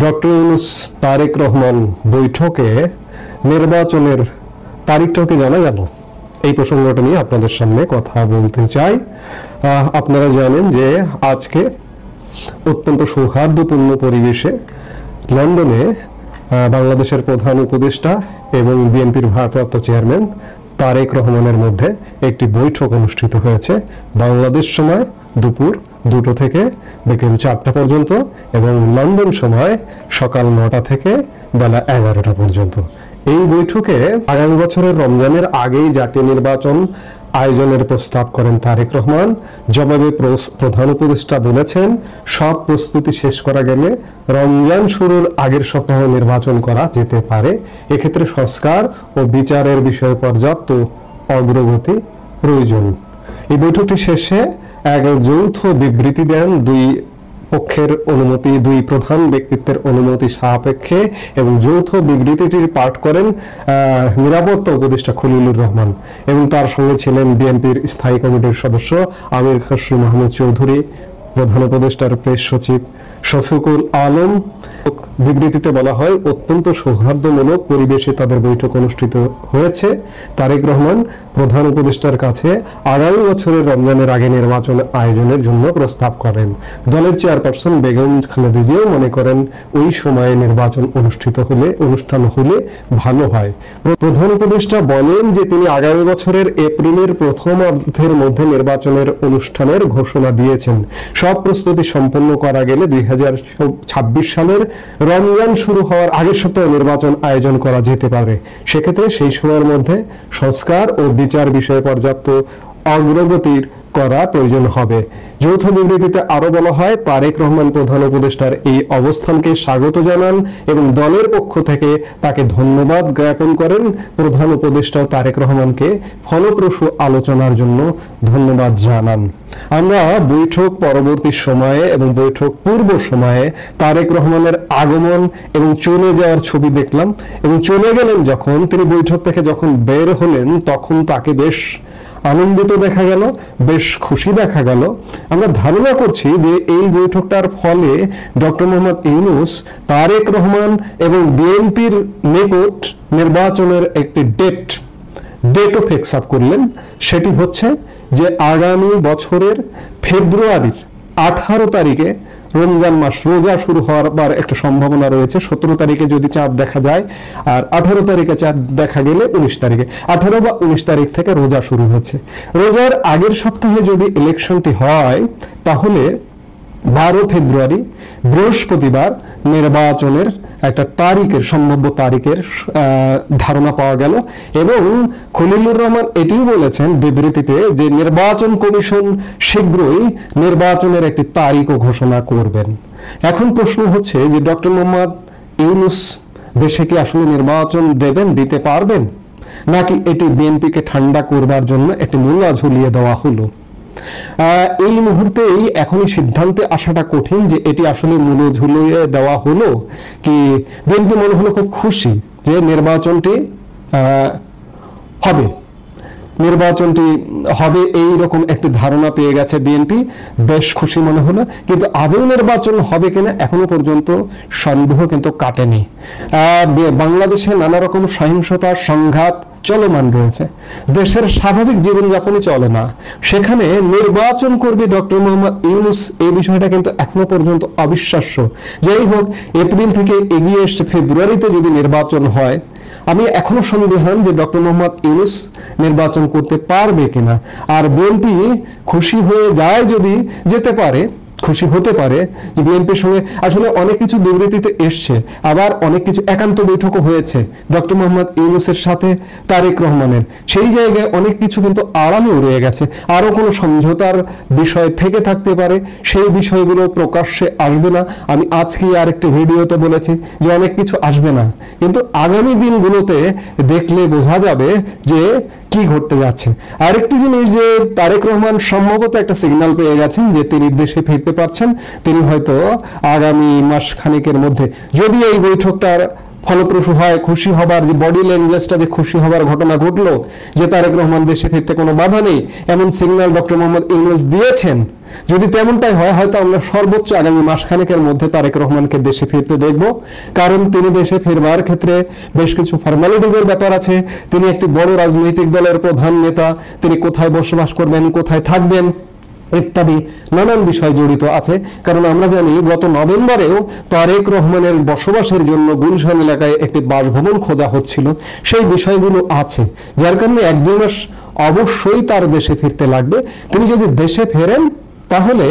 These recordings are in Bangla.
ডক্টর ইউনূস তারেক রহমান বৈঠকে নির্বাচনের তারিখটাও কি জানা গেল? এই প্রসঙ্গটা নিয়ে আপনাদের সামনে কথা বলতে চাই। আপনারা জানেন যে আজকে অত্যন্ত সৌহার্দ্যপূর্ণ পরিবেশে লন্ডনে বাংলাদেশের প্রধান উপদেষ্টা এবং বিএনপির ভারপ্রাপ্ত চেয়ারম্যান তারেক রহমানের মধ্যে একটি বৈঠক অনুষ্ঠিত হয়েছে। বাংলাদেশ সময় দুপুর 2টা থেকে বিকেল 4টা পর্যন্ত এবং লন্ডন সময় সকাল 9টা থেকে বেলা 11টা পর্যন্ত। এই বৈঠকে আগামী বছরের রমজানের আগেই জাতীয় নির্বাচন আয়োজনের প্রস্তাব করেন তারেক রহমান। জবাবে প্রধান উপদেষ্টা বলেছেন, সব প্রস্তুতি শেষ করা গেলে রমজান শুরুর আগের সপ্তাহে নির্বাচন করা যেতে পারে। এক্ষেত্রে সংস্কার ও বিচারের বিষয়ে পর্যাপ্ত অগ্রগতি প্রয়োজন। এই বৈঠকটি শেষে এক যৌথ বিবৃতি দেন দুই পক্ষের অনুমতি, দুই প্রধান ব্যক্তিত্বের অনুমতি সাপেক্ষে, এবং যৌথ বিবৃতিটির পাঠ করেন নিরাপত্তা উপদেষ্টা খলিলুর রহমান এবং তার সঙ্গে ছিলেন বিএনপির স্থায়ী কমিটির সদস্য আমির খসরু মাহমুদ চৌধুরী, প্রধান উপদেষ্টার প্রেস সচিব শফিকুল আলম। বিবৃতিতে বলা হয়, অত্যন্ত সৌহার্দ্যমূলক পরিবেশে তাদের বৈঠক অনুষ্ঠিত হয়েছে। তারেক রহমান প্রধান উপদেষ্টার কাছে আগামী বছরের রমজানের আগে নির্বাচন আয়োজনের জন্য প্রস্তাব করেন। দলের চেয়ারপারসন বেগম খালেদা জিয়াও মনে করেন ওই সময়ে নির্বাচন অনুষ্ঠান হলে ভালো হয়। প্রধান উপদেষ্টা বলেন যে তিনি আগামী বছরের এপ্রিলের প্রথমার্ধের মধ্যে নির্বাচনের অনুষ্ঠানের ঘোষণা দিয়েছেন। সব প্রস্তুতি সম্পন্ন করা গেলে 2026 সালের রমজান শুরু হওয়ার আগের সপ্তাহে নির্বাচন আয়োজন করা যেতে পারে। সেক্ষেত্রে সেই সময়ের মধ্যে সংস্কার ও বিচার বিষয়ে পর্যাপ্ত অগ্রগতির করা প্রয়োজন হবে। যৌথ বিবৃতিতে আরো বলা হয়, তারেক রহমান প্রধান উপদেষ্টার এই অবস্থানকে স্বাগত জানান এবং দলের পক্ষ থেকে তাকে ধন্যবাদ জ্ঞাপন করেন। প্রধান উপদেষ্টা তারেক রহমানকে ফলপ্রসূ আলোচনার জন্য ধন্যবাদ জানান। আমরা বৈঠক পরবর্তী সময়ে এবং বৈঠক পূর্ব সময়ে তারেক রহমানের আগমন এবং চলে যাওয়ার ছবি দেখলাম, এবং চলে গেলেন যখন তিনি বৈঠক থেকে যখন বের হলেন তখন তাকে বেশ আনন্দিত দেখা গেল, বেশ খুশি দেখা গেল। আমরা ধারণা করছি যে এই বৈঠকটার ফলে ডক্টর মোহাম্মদ ইউনূস তারেক রহমান এবং বিএনপির নিকট নির্বাচনের একটি ডেটও ফিক্স আপ করলেন। সেটি হচ্ছে যে আগামী বছরের ফেব্রুয়ারির 18 তারিখে রমজান মাস, রোজা শুরু হওয়ার একটা সম্ভাবনা রয়েছে। 17 তারিখে যদি চাঁদ দেখা যায়, আর 18 তারিখে চাঁদ দেখা গেলে 19 তারিখে, 18 বা 19 তারিখ থেকে রোজা শুরু হচ্ছে। রোজার আগের সপ্তাহে যদি ইলেকশনটি হয় তাহলে 12 ফেব্রুয়ারি বৃহস্পতিবার নির্বাচনের একটা সম্ভাব্য তারিখের ধারণা পাওয়া গেল। এবং খলিলুর রহমান এটিও বলেছেন বিবৃতিতে যে নির্বাচন কমিশন শীঘ্রই নির্বাচনের একটি তারিখও ঘোষণা করবেন। এখন প্রশ্ন হচ্ছে যে ডক্টর মোহাম্মদ ইউনূস দেশে কি আসলে নির্বাচন দিতে পারবেন, নাকি এটি বিএনপিকে ঠান্ডা করবার জন্য একটি মূলা ঝুলিয়ে দেওয়া হলো? এই মুহূর্তেই এখনই সিদ্ধান্তে আসাটা কঠিন যে এটি আসলে মূল ঝুলিয়ে দেওয়া হলো কি বিএনপি মনে হলো খুব খুশি যে নির্বাচনটি হবে এই রকম একটি ধারণা পেয়ে গেছে বিএনপি, বেশ খুশি মনে হলো। কিন্তু আদৌ নির্বাচন হবে কিনা এখনো পর্যন্ত সন্দেহ কিন্তু কাটেনি। বাংলাদেশে নানা রকম সহিংসতা সংঘাত চলমান রয়েছে, দেশের স্বাভাবিক জীবনযাপনই চলে না, সেখানে নির্বাচন করবে ডক্টর মোহাম্মদ ইউনূস, এই বিষয়টা কিন্তু এখনো পর্যন্ত অবিশ্বাস্য। যাই হোক, এপ্রিল থেকে এগিয়ে এসছে ফেব্রুয়ারিতে যদি নির্বাচন হয়, আমি এখনো সন্দেহান যে ডক্টর মোহাম্মদ ইউনূস নির্বাচন করতে পারবে কিনা। আর বিএনপি খুশি হয়ে যায়, যদি খুশি হতে পারে যে বিএনপির সঙ্গে আসলে অনেক কিছু বিবৃতিতে এসছে, আবার অনেক কিছু একান্ত বৈঠকও হয়েছে ডক্টর মোহাম্মদ ইউনূসের সাথে তারেক রহমানের। সেই জায়গায় অনেক কিছু কিন্তু আড়ালেও রয়ে গেছে, আরো কোনো সমঝোতার বিষয় থেকে থাকতে পারে, সেই বিষয়গুলো প্রকাশ্যে আসবে না। আমি আজকে আরেকটি ভিডিওতে বলেছি যে অনেক কিছু আসবে না, কিন্তু আগামী দিনগুলোতে দেখলে বোঝা যাবে যে কি ঘটতে যাচ্ছে। আরেকটি জিনিস, যে তারেক রহমান সম্ভবত একটা সিগন্যাল পেয়ে গেছেন যে তিনি দেশে ফিরতে পারছেন। তিনি হয়তো আগামী মাস খানিকের মধ্যে, যদি এই বৈঠকটার ফলপ্রসূ হয়, খুশি হবার যে বডি ল্যাঙ্গুয়েজটা, যে খুশি হবার ঘটনা ঘটলো, যে তারেক রহমান দেশে ফিরতে কোনো বাধা নেই, এমন সিগন্যাল ডক্টর মোহাম্মদ ইউনূস দিয়েছেন, যদি তেমনটাই হয়, হয়তো আমরা সর্বোচ্চ আগামী মাসখানেকের মধ্যে তারেক রহমানকে দেশে ফিরতে দেখব। কারণ তিনি দেশে ফিরবার ক্ষেত্রে বেশ কিছু ফর্মালিটিজের ব্যাপার আছে। তিনি একটি বড় রাজনৈতিক দলের প্রধান নেতা, তিনি কোথায় বসবাস করবেন, কোথায় থাকবেন ইত্যাদি নানান বিষয় জড়িত আছে। কারণ আমরা জানি গত নভেম্বরেও তারেক রহমানের বসবাসের জন্য গুলশান এলাকায় একটি বাসভবন খোঁজা হচ্ছিল, সেই বিষয়গুলো আছে, যার কারণে 1-2 মাস অবশ্যই তার দেশে ফিরতে লাগবে। তিনি যদি দেশে ফেরেন তাহলে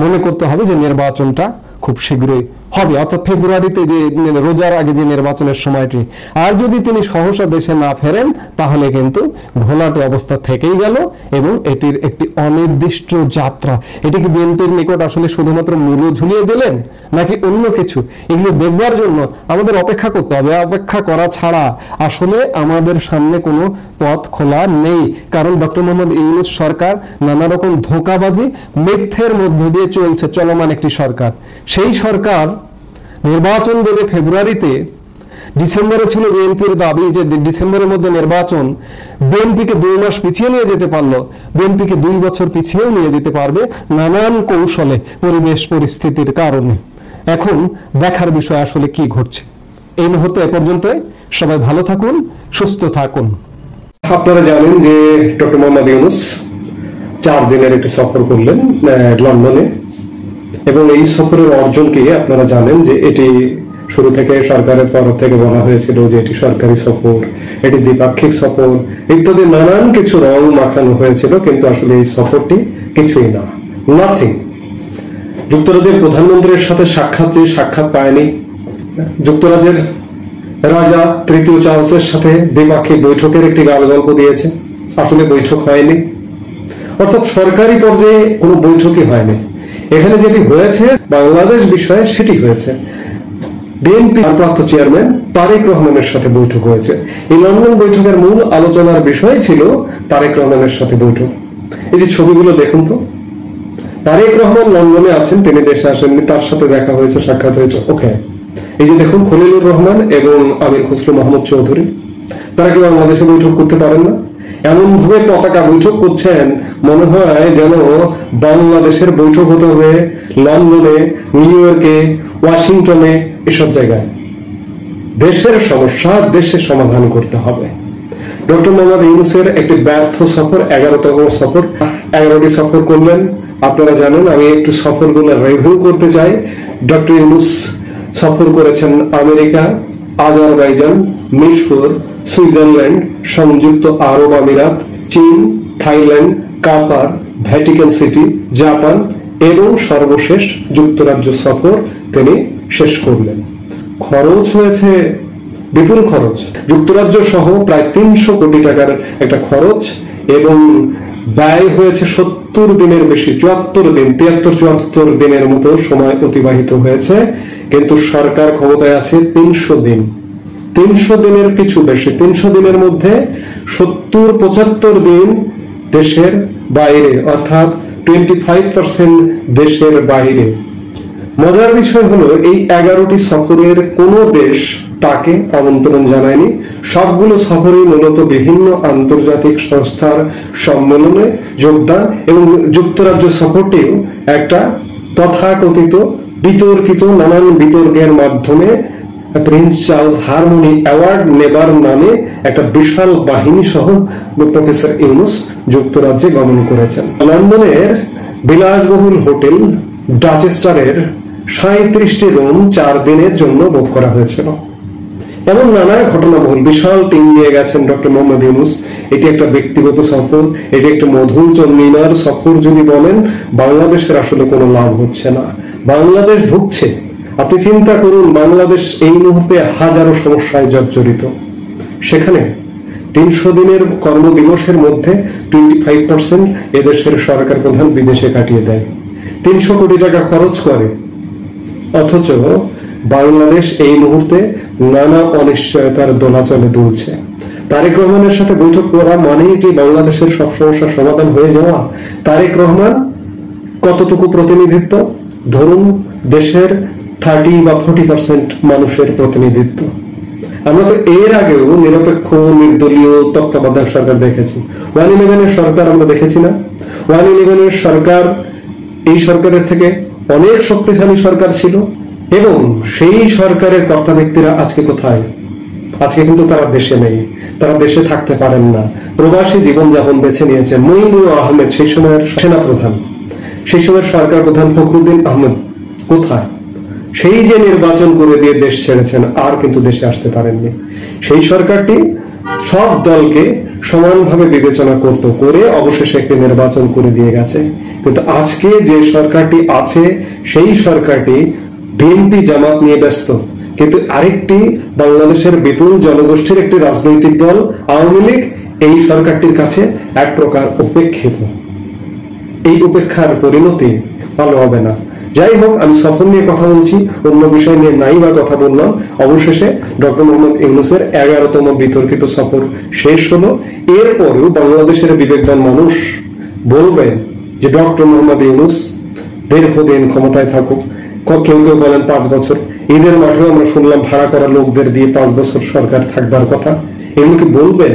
মনে করতে হবে যে নির্বাচনটা খুব শীঘ্রই হবে, অর্থাৎ ফেব্রুয়ারিতে যে রোজার আগে যে নির্বাচনের সময়টি। আর যদি তিনি সহসা দেশে না ফেরেন তাহলে কিন্তু ঘোলাটে অবস্থা থেকেই গেল এবং এটির একটি অনির্দিষ্ট যাত্রা। এটি কি বিএনপির নিকট আসলে শুধুমাত্র মূল্য ঝুলিয়ে দিলেন নাকি অন্য কিছু, এগুলো দেখবার জন্য আমাদের অপেক্ষা করতে হবে। অপেক্ষা করা ছাড়া আসলে আমাদের সামনে কোনো পথ খোলা নেই। কারণ ডক্টর মোহাম্মদ ইউনূস সরকার নানা রকম ধোঁকাবাজি মিথ্যের মধ্য দিয়ে চলছে চলমান একটি সরকার। সেই সরকার নির্বাচন দেবে ফেব্রুয়ারিতে। ডিসেম্বরে ছিল বিএনপির দাবি যে ডিসেম্বরের মধ্যে নির্বাচন, বিএনপিকে 2 মাস পিছিয়ে নিয়ে যেতে পারলো, বিএনপিকে 2 বছর পিছিয়েও নিয়ে যেতে পারবে নানান কৌশলে পরিবেশ পরিস্থিতির কারণে। এখন দেখার বিষয় আসলে কি ঘটছে। এই মুহূর্তে এ পর্যন্ত সবাই ভালো থাকুন, সুস্থ থাকুন। আপনারা জানেন যে ডক্টর মোহাম্মদ ইউনূস 4 দিনের একটি সফর করলেন লন্ডনে, এবং এই সফরের অর্জনকে আপনারা জানেন যে এটি শুরু থেকে সরকারের তরফ থেকে বলা হয়েছিল যে এটি সরকারি সফর, এটি দ্বিপাক্ষিক সফর ইত্যাদি নানান কিছু রং মাখানো হয়েছিল, কিন্তু আসলে এই সফরটি কিছুই না, নাথিং। যুক্তরাজ্যের প্রধানমন্ত্রীর সাথে সাক্ষাৎ পায়নি, যুক্তরাজ্যের রাজা 3য় চার্লসের সাথে দ্বিপাক্ষিক বৈঠকের একটি গল্প দিয়েছে, আসলে বৈঠক হয়নি। অর্থাৎ সরকারি পর্যায়ে কোনো বৈঠকই হয়নি। এখানে যেটি হয়েছে বাংলাদেশ বিষয়ে সেটি হয়েছে। বিএনপি ভারপ্রাপ্ত চেয়ারম্যান তারেক রহমানের সাথে বৈঠক হয়েছে। এই লন্ডন বৈঠকের মূল আলোচনার বিষয় ছিল তারেক রহমানের সাথে বৈঠক। এই যে ছবিগুলো দেখুন তো, তারেক রহমান লন্ডনে আছেন, তিনি দেশে আসেননি, তার সাথে দেখা হয়েছে, সাক্ষাৎ হয়েছে, ওকে। এই যে দেখুন খলিলুর রহমান এবং আমির খসরু মাহমুদ চৌধুরী, তারা কি বাংলাদেশে বৈঠক করতে পারেন না? এমন ভাবে পতাকা বৈঠক করছেন মনে হয় যেন বাংলাদেশের বৈঠক হতে হবে লন্ডনে, নিউ ইয়র্কে, ওয়াশিংটনে, এসব জায়গায়। দেশের সমস্যা দেশে সমাধান করতে হবে। ডক্টর মোহাম্মদ ইউনূসের একটি ব্যর্থ সফর, 11তম সফর, 11টি সফর করলেন। আপনারা জানেন, আমি একটু সফরগুলো রিভিউ করতে চাই। ডক্টর ইউনূস সফর করেছেন আমেরিকা, আজারবাইজান, মিশর, সুইজারল্যান্ড, সংযুক্ত আরব আমিরাত, চীন, থাইল্যান্ড, কাতার, ভ্যাটিকান সিটি, জাপান এবং সর্বশেষ যুক্তরাজ্য সফর তিনি শেষ করলেন। খরচ হয়েছে বিপুল খরচ, যুক্তরাজ্য সহ প্রায় 300 কোটি টাকার একটা খরচ, এবং ব্যয় হয়েছে 70 দিনের বেশি, 74 দিন, 73-74 দিনের মতো সময় অতিবাহিত হয়েছে। কিন্তু সরকার ক্ষমতায় আছে 300 দিন, 300 দিনের কিছু বেশি। 300 দিনের মধ্যে 70-75 দিন দেশের বাইরে, অর্থাৎ 25% দেশের বাইরে। মজার বিষয় হলো এই 11টি সফরের কোনো দেশ তাকে আমন্ত্রণ জানায়নি। সবগুলো সফরই মূলত বিভিন্ন আন্তর্জাতিক সংস্থার সম্মেলনে যোগদান, এবং যুক্তরাজ্য সফরটিও একটা তথাকথিত বিতর্কিত নানান বিতর্কের মাধ্যমে প্রিন্স চার্লস হারমোনি অ্যাওয়ার্ড নেবার নামে একটা বিশাল বাহিনী সহ প্রফেসর ইউনূস যুক্তরাজ্যে গমন করেছেন। লন্ডনের বিলাসবহুল হোটেল ডাচেস্টারের 37টি রুম 4 দিনের জন্য বুক করা হয়েছিল। এমন নানা ঘটনাবহুল বিশাল টিম নিয়ে গেছেন ডক্টর মোহাম্মদ ইউনূস। এটি একটা ব্যক্তিগত সফর, এটি একটা মধুর চন্দ্রিমার সফর যদি বলেন। বাংলাদেশের আসলে কোনো লাভ হচ্ছে না, বাংলাদেশ ধুঁকছে। আপনি চিন্তা করুন, বাংলাদেশ এই মুহূর্তে হাজারো সমস্যায় জর্জরিত। সেখানে 300 দিনের কর্মদিবসের মধ্যে 25% এদেশের সরকার প্রধান বিদেশে কাটিয়ে দেয়, 300 কোটি টাকা খরচ করে। অথচ বাংলাদেশ এই মুহূর্তে নানা অনিশ্চয়তার দোলাচলে দুলছে। তারেক রহমানের সাথে বৈঠক করা মানেই কি বাংলাদেশের সব সমস্যার সমাধান হয়ে যাওয়া? তারেক রহমান কতটুকু প্রতিনিধিত্ব? ধরুন দেশের 30 বা 40% মানুষের প্রতিনিধিত্ব। আমরা তো এর আগেও নিরপেক্ষ নির্দলীয় তত্ত্বাবধায়ক সরকার দেখেছি। 111-এর সরকার আমরা দেখেছি না? 111-এর সরকার এই সরকারের থেকে অনেক শক্তিশালী সরকার ছিল, এবং সেই সরকারের কর্তা ব্যক্তিরা আজকে কোথায়? আজকে কিন্তু তারা দেশে নেই, তারা দেশে থাকতে পারেন না, প্রবাসী জীবনযাপন বেছে নিয়েছে। মঈনুল আহমেদ সেই সময়ের সেনা প্রধান, সেই সময়ের সরকার প্রধান ফখরুদ্দিন আহমেদ কোথায়? সেই যে নির্বাচন করে দিয়ে দেশ ছেড়েছেন, আর কিন্তু দেশে আসতে পারেননি। সেই সরকারটি সব দলকে সমানভাবে বিবেচনা করে অবশেষে একটি নির্বাচন করে দিয়ে গেছে। কিন্তু আজকে যে সরকারটি আছে, সেই সরকারটি বিএনপি জামাত নিয়ে ব্যস্ত, কিন্তু আরেকটি বাংলাদেশের বিপুল জনগোষ্ঠীর একটি রাজনৈতিক দল আওয়ামী লীগ এই সরকারটির কাছে এক প্রকার উপেক্ষিত। এই উপেক্ষার পরিণতি ভালো হবে না। যাই হোক, আমি সফর নিয়ে কথা বলছি, অন্য বিষয় নিয়ে নাই বা কথা বললাম। অবশেষে ডক্টর মোহাম্মদ ইউনূসের 11তম বিতর্কিত সফর শেষ হলো। এরপরেও বাংলাদেশের বিবেকবান মানুষ বলবেন যে ডক্টর মোহাম্মদ ইউনূস দীর্ঘদিন ক্ষমতায় থাকুক। কেউ কেউ বলেন 5 বছর। ঈদের মাঠেও আমরা শুনলাম ভাড়া করা লোকদের দিয়ে 5 বছর সরকার থাকবার কথা। এগুলো কি বলবেন?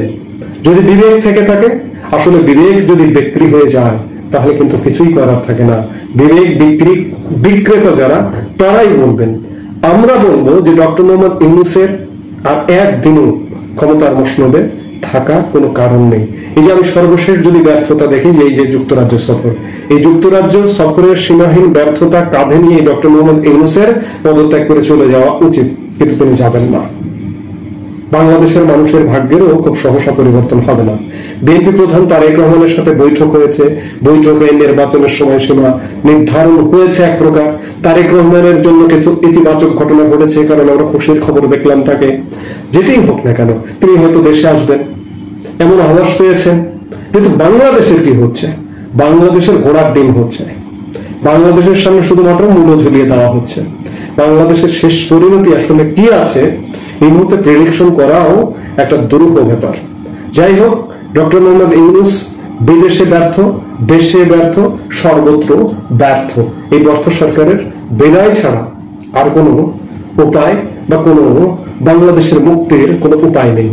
যদি বিবেক থেকে থাকে, আসলে বিবেক যদি বিক্রি হয়ে যায় তাহলে কিন্তু কিছুই করার থাকে না। বিবেক বিক্রেতা যারা, তারাই বলবেন। আমরা বলবো যে ডক্টর মোহাম্মদ ইউনূসের আর একদিনও ক্ষমতার মসনদে থাকা কোনো কারণ নেই। এই যে আমি সর্বশেষ যদি ব্যর্থতা দেখি, যে এই যে যুক্তরাজ্য সফর, এই যুক্তরাজ্য সফরের সীমাহীন ব্যর্থতা কাঁধে নিয়ে ডক্টর মোহাম্মদ ইউনূসের পদত্যাগ করে চলে যাওয়া উচিত, কিন্তু তিনি যাবেন না। বাংলাদেশের মানুষের ভাগ্যেরও খুব সহসা পরিবর্তন হবে না। বিএনপি প্রধান তারেক রহমানের সাথে বৈঠক হয়েছে, বৈঠকে নির্বাচনের সময়সীমা নির্ধারণ হয়েছে এক প্রকার। তারেক রহমানের জন্য কিছু ইতিবাচক ঘটনা ঘটেছে, কারণ আমরা খুশির খবর দেখলাম তাকে। যেটাই হোক না কেন, তিনি হয়তো দেশে আসবেন এমন আভাস পেয়েছেন। কিন্তু বাংলাদেশের কি হচ্ছে? বাংলাদেশের ঘোড়ার ডিম হচ্ছে। বাংলাদেশের সামনে শুধুমাত্র মূল্য ঝুলিয়ে দেওয়া হচ্ছে। বাংলাদেশের শেষ পরিণতি আসলে কি আছে এই মুহূর্তে প্রেডিকশন করাও একটা দুরূহ ব্যাপার। যাই হোক, ডক্টর মোহাম্মদ ইউনূস বিদেশে ব্যর্থ, দেশে ব্যর্থ, সর্বত্র ব্যর্থ। এই ব্যর্থ সরকারের বিদায় ছাড়া আর কোনো উপায় বা কোনো বাংলাদেশের মুক্তির কোনো উপায় নেই।